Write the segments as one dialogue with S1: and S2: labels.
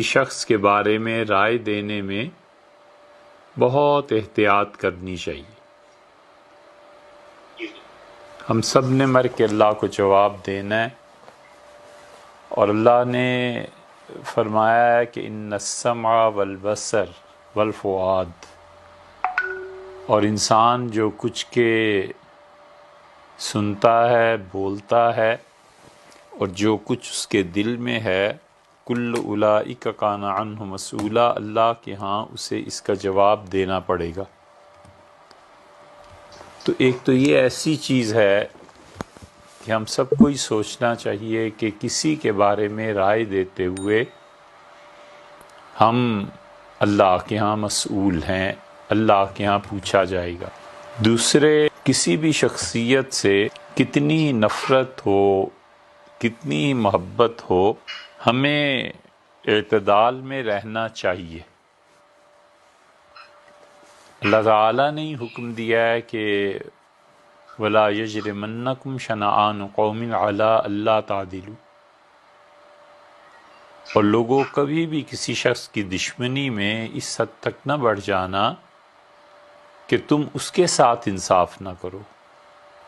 S1: شخص کے بارے میں رائے دینے میں بہت احتیاط کرنی چاہیے۔ ہم سب نے مر کے اللہ کو جواب دینا ہے، اور اللہ نے فرمایا ہے کہ ان السمع والبصر والفؤاد، اور انسان جو کچھ کے سنتا ہے، بولتا ہے، اور جو کچھ اس کے دل میں ہے، کل اولئک کان عنہ مسئولا، اللہ کے ہاں اسے اس کا جواب دینا پڑے گا۔ تو ایک تو یہ ایسی چیز ہے کہ ہم سب کو ہی سوچنا چاہیے کہ کسی کے بارے میں رائے دیتے ہوئے ہم اللہ کے ہاں مسئول ہیں، اللہ کے ہاں پوچھا جائے گا۔ دوسرے، کسی بھی شخصیت سے کتنی نفرت ہو، کتنی محبت ہو، ہمیں اعتدال میں رہنا چاہیے۔ اللہ تعالیٰ نے حکم دیا ہے کہ وَلَا يَجْرِمَنَّكُمْ شَنَآنُ قَوْمٍ عَلَىٰ أَلَّا تَعْدِلُوا، اور لوگوں کبھی بھی کسی شخص کی دشمنی میں اس حد تک نہ بڑھ جانا کہ تم اس کے ساتھ انصاف نہ کرو۔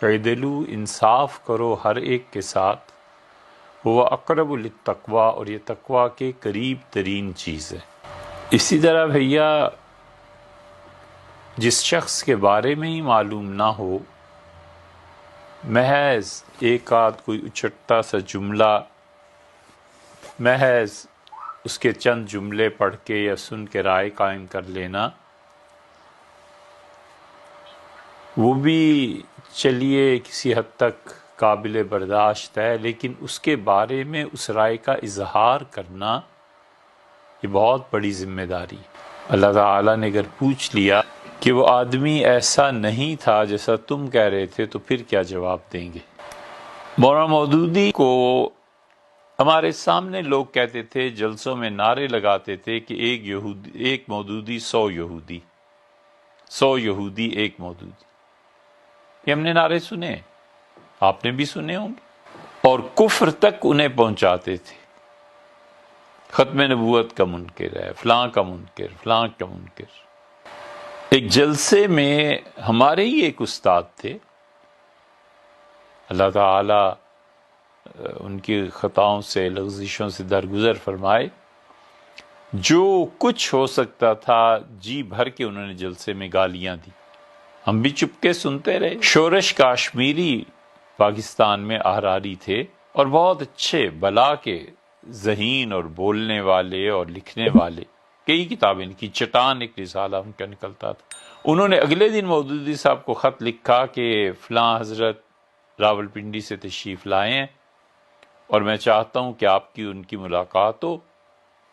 S1: اعدلوا، انصاف کرو ہر ایک کے ساتھ، وہ اقرب للتقویٰ، اور یہ تقویٰ کے قریب ترین چیز ہے۔ اسی طرح بھیا، جس شخص کے بارے میں ہی معلوم نہ ہو، محض ایک آدھ کوئی اچٹا سا جملہ، محض اس کے چند جملے پڑھ کے یا سن کے رائے قائم کر لینا، وہ بھی چلیے کسی حد تک قابل برداشت ہے، لیکن اس کے بارے میں اس رائے کا اظہار کرنا یہ بہت بڑی ذمہ داری۔ اللہ تعالیٰ نے اگر پوچھ لیا کہ وہ آدمی ایسا نہیں تھا جیسا تم کہہ رہے تھے، تو پھر کیا جواب دیں گے؟ مولانا مودودی کو ہمارے سامنے لوگ کہتے تھے، جلسوں میں نعرے لگاتے تھے کہ ایک مودودی 100 یہودی، 100 یہودی ایک مودودی۔ یہ ہم نے نعرے سنے، آپ نے بھی سنے ہوں گے، اور کفر تک انہیں پہنچاتے تھے۔ ختم نبوت کا منکر ہے، فلاں کا منکر، فلاں کا منکر۔ ایک جلسے میں ہمارے ہی ایک استاد تھے، اللہ تعالی ان کی خطاؤں سے، لغزشوں سے درگزر فرمائے، جو کچھ ہو سکتا تھا جی بھر کے انہوں نے جلسے میں گالیاں دی، ہم بھی چپ کے سنتے رہے۔ شورش کاشمیری پاکستان میں احراری تھے، اور بہت اچھے بلا کے ذہین اور بولنے والے اور لکھنے والے، کئی کتابیں، ان کی چٹان ایک رسالہ ان کا نکلتا تھا۔ انہوں نے اگلے دن مودودی صاحب کو خط لکھا کہ فلاں حضرت راولپنڈی سے تشریف لائے ہیں، اور میں چاہتا ہوں کہ آپ کی ان کی ملاقات ہو،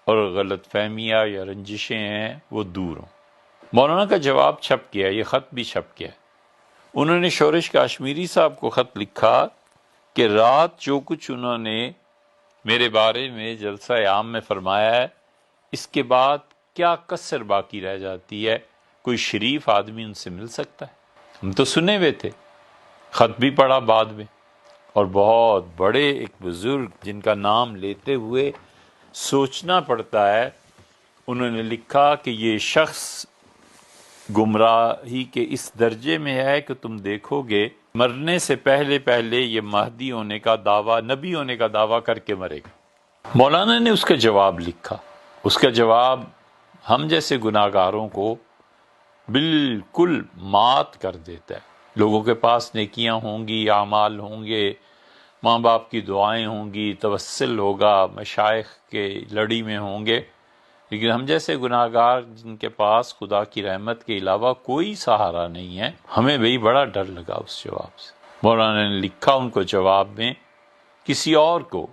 S1: اور غلط فہمیاں یا رنجشیں ہیں وہ دور ہوں۔ مولانا کا جواب چھپ گیا، یہ خط بھی چھپ گیا۔ انہوں نے شورش کاشمیری صاحب کو خط لکھا کہ رات جو کچھ انہوں نے میرے بارے میں جلسہ عام میں فرمایا ہے، اس کے بعد کیا کسر باقی رہ جاتی ہے؟ کوئی شریف آدمی ان سے مل سکتا ہے؟ ہم تو سنے ہوئے تھے، خط بھی پڑھا بعد میں، اور بہت بڑے ایک بزرگ جن کا نام لیتے ہوئے سوچنا پڑتا ہے، انہوں نے لکھا کہ یہ شخص گمراہی کے اس درجے میں ہے کہ تم دیکھو گے مرنے سے پہلے یہ مہدی ہونے کا دعویٰ، نبی ہونے کا دعویٰ کر کے مرے گا۔ مولانا نے اس کا جواب لکھا، اس کا جواب ہم جیسے گناہ گاروں کو بالکل مات کر دیتا ہے۔ لوگوں کے پاس نیکیاں ہوں گی، اعمال ہوں گے، ماں باپ کی دعائیں ہوں گی، توسل ہوگا، مشائخ کے لڑی میں ہوں گے، لیکن ہم جیسے گناہ گار جن کے پاس خدا کی رحمت کے علاوہ کوئی سہارا نہیں ہے، ہمیں بھی بڑا ڈر لگا اس جواب سے۔ مولانا نے لکھا ان کو جواب میں کسی اور کو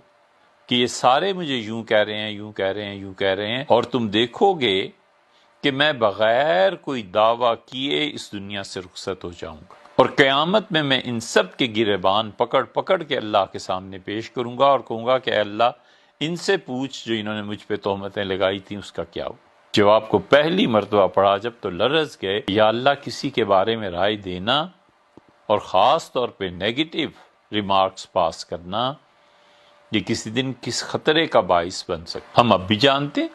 S1: کہ یہ سارے مجھے یوں کہہ رہے ہیں، یوں کہہ رہے ہیں، یوں کہہ رہے ہیں، اور تم دیکھو گے کہ میں بغیر کوئی دعویٰ کیے اس دنیا سے رخصت ہو جاؤں گا، اور قیامت میں ان سب کے گریبان پکڑ پکڑ کے اللہ کے سامنے پیش کروں گا، اور کہوں گا کہ اے اللہ، ان سے پوچھ جو انہوں نے مجھ پہ تہمتیں لگائی تھیں اس کا کیا ہو۔ جواب کو پہلی مرتبہ پڑھا جب تو لرز گئے۔ یا اللہ، کسی کے بارے میں رائے دینا اور خاص طور پہ نیگیٹو ریمارکس پاس کرنا یہ کسی دن کس خطرے کا باعث بن سکتا. ہم اب بھی جانتے ہیں،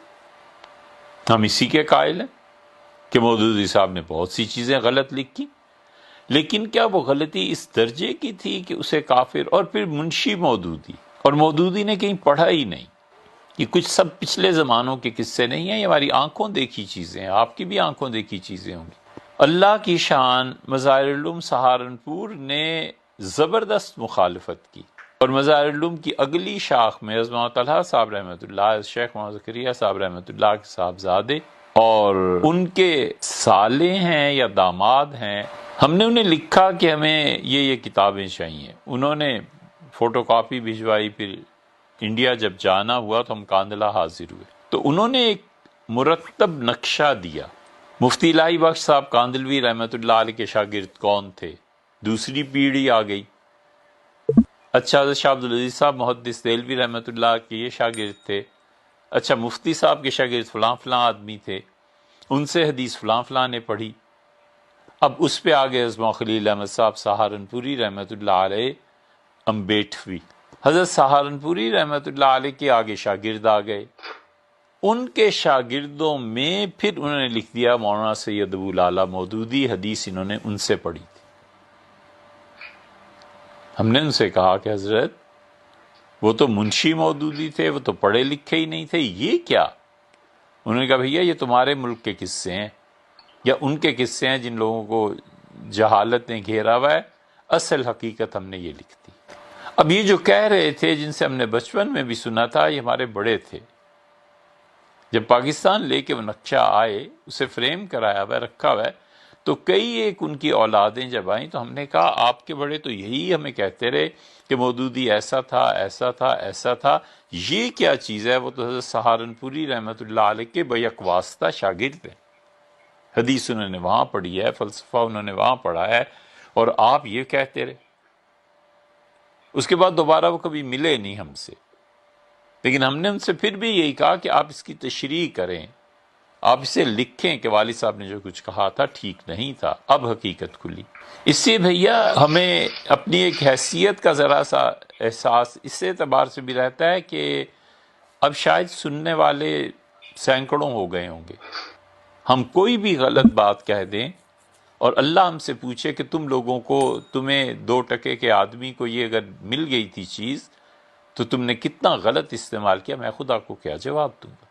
S1: ہم اسی کے قائل ہیں کہ مودودی صاحب نے بہت سی چیزیں غلط لکھی، لیکن کیا وہ غلطی اس درجے کی تھی کہ اسے کافر؟ اور پھر منشی مودودی، اور مودودی نے کہیں پڑھا ہی نہیں. یہ کچھ سب پچھلے زمانوں کے قصے نہیں ہیں، یہ ہماری آنکھوں دیکھی چیزیں ہیں، آپ کی بھی آنکھوں دیکھی چیزیں ہوں گی. اللہ کی شان مظاہر العلوم سہارنپور نے زبردست مخالفت کی، اور مظاہر العلوم کی اگلی شاخ میں عظمت محمد طلحہ صاحب رحمۃ اللہ، شیخ محمد زکریا صاحب رحمۃ اللہ کے صاحبزادے اور ان کے سالے ہیں یا داماد ہیں، ہم نے انہیں لکھا کہ ہمیں یہ کتابیں چاہیے. انہوں نے فوٹو کاپی بھجوائی. پھر انڈیا جب جانا ہوا تو ہم کاندلہ حاضر ہوئے تو انہوں نے ایک مرتب نقشہ دیا. مفتی الہی بخش صاحب کاندلوی رحمۃ اللہ علیہ کے شاگرد کون تھے؟ دوسری پیڑھی آ گئی. اچھا، حضرت شاہ عبدالعزیز صاحب محدث دہلوی رحمۃ اللہ کے یہ شاگرد تھے. اچھا، مفتی صاحب کے شاگرد فلاں فلاں آدمی تھے، ان سے حدیث فلاں فلاں نے پڑھی. اب اس پہ آگے عظمت خلیل احمد صاحب سہارنپوری رحمۃ اللہ علیہ امبیٹوی، حضرت سہارنپوری رحمۃ اللہ علیہ کے آگے شاگرد آ گئے. ان کے شاگردوں میں پھر انہوں نے لکھ دیا مولانا سید ابو الاعلیٰ مودودی، حدیث انہوں نے ان سے پڑھی تھی. ہم نے ان سے کہا کہ حضرت وہ تو منشی مودودی تھے، وہ تو پڑھے لکھے ہی نہیں تھے، یہ کیا؟ انہوں نے کہا بھیا یہ تمہارے ملک کے قصے ہیں یا ان کے قصے ہیں جن لوگوں کو جہالت نے گھیرا ہوا ہے، اصل حقیقت ہم نے یہ لکھ دی. اب یہ جو کہہ رہے تھے جن سے ہم نے بچپن میں بھی سنا تھا، یہ ہمارے بڑے تھے. جب پاکستان لے کے وہ نقشہ آئے، اسے فریم کرایا ہوا ہے، رکھا ہوا ہے، تو کئی ایک ان کی اولادیں جب آئیں تو ہم نے کہا آپ کے بڑے تو یہی ہمیں کہتے رہے کہ مودودی ایسا تھا ایسا تھا ایسا تھا، یہ کیا چیز ہے؟ وہ تو حضرت سہارنپوری رحمۃ اللہ علیہ کے بیک واسطہ شاگرد ہیں، حدیث انہوں نے وہاں پڑھی ہے، فلسفہ انہوں نے وہاں پڑھا ہے، اور آپ یہ کہتے رہے. اس کے بعد دوبارہ وہ کبھی ملے نہیں ہم سے، لیکن ہم نے ان سے پھر بھی یہی کہا کہ آپ اس کی تشریح کریں، آپ اسے لکھیں کہ والد صاحب نے جو کچھ کہا تھا ٹھیک نہیں تھا. اب حقیقت کھلی. اس سے بھیا ہمیں اپنی ایک حیثیت کا ذرا سا احساس اس اعتبار سے بھی رہتا ہے کہ اب شاید سننے والے سینکڑوں ہو گئے ہوں گے. ہم کوئی بھی غلط بات کہہ دیں اور اللہ ہم سے پوچھے کہ تم لوگوں کو، تمہیں 2 ٹکے کے آدمی کو یہ اگر مل گئی تھی چیز تو تم نے کتنا غلط استعمال کیا، میں خدا کو کیا جواب دوں گا؟